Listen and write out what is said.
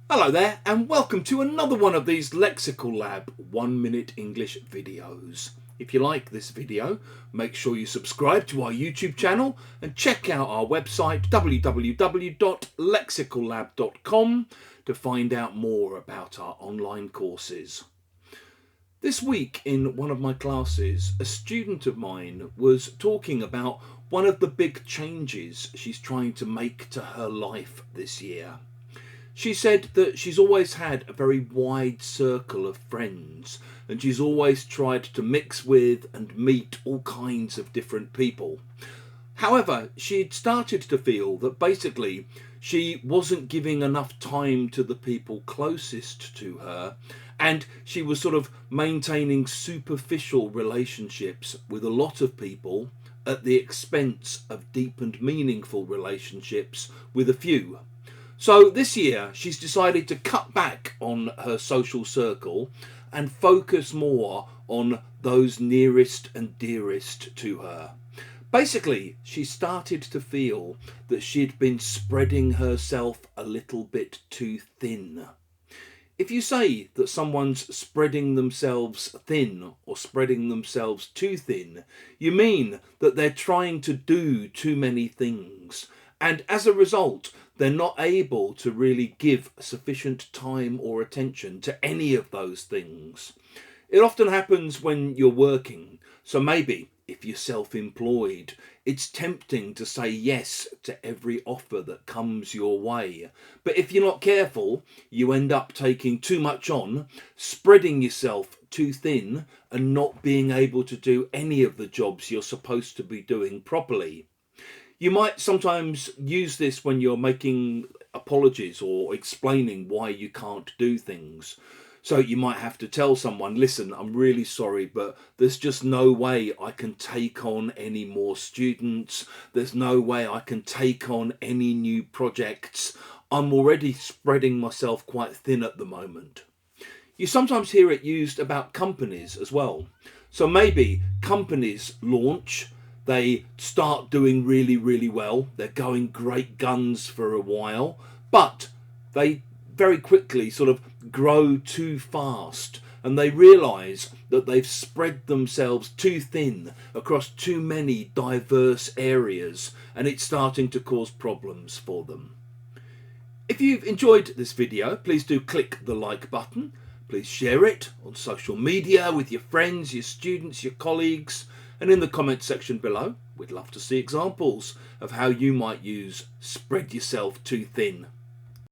Hello there and welcome to another one of these Lexical Lab 1 minute English videos. If you like this video, make sure you subscribe to our YouTube channel and check out our website www.lexicallab.com to find out more about our online courses. This week in one of my classes, a student of mine was talking about one of the big changes she's trying to make to her life this year. She said that she's always had a very wide circle of friends and she's always tried to mix with and meet all kinds of different people. However, she'd started to feel that basically she wasn't giving enough time to the people closest to her, and she was sort of maintaining superficial relationships with a lot of people at the expense of deep and meaningful relationships with a few. So this year she's decided to cut back on her social circle and focus more on those nearest and dearest to her. Basically, she started to feel that she'd been spreading herself a little bit too thin. If you say that someone's spreading themselves thin or spreading themselves too thin, you mean that they're trying to do too many things, and as a result, they're not able to really give sufficient time or attention to any of those things. It often happens when you're working, so maybe if you're self-employed, it's tempting to say yes to every offer that comes your way. But if you're not careful, you end up taking too much on, spreading yourself too thin, and not being able to do any of the jobs you're supposed to be doing properly. You might sometimes use this when you're making apologies or explaining why you can't do things. So you might have to tell someone, listen, I'm really sorry, but there's just no way I can take on any more students. There's no way I can take on any new projects. I'm already spreading myself quite thin at the moment. You sometimes hear it used about companies as well. So maybe companies launch, they start doing really well, they're going great guns for a while, but they very quickly sort of grow too fast and they realise that they've spread themselves too thin across too many diverse areas, and it's starting to cause problems for them. If you've enjoyed this video, please do click the like button. Please share it on social media with your friends, your students, your colleagues, and in the comment section below, we'd love to see examples of how you might use spread yourself too thin.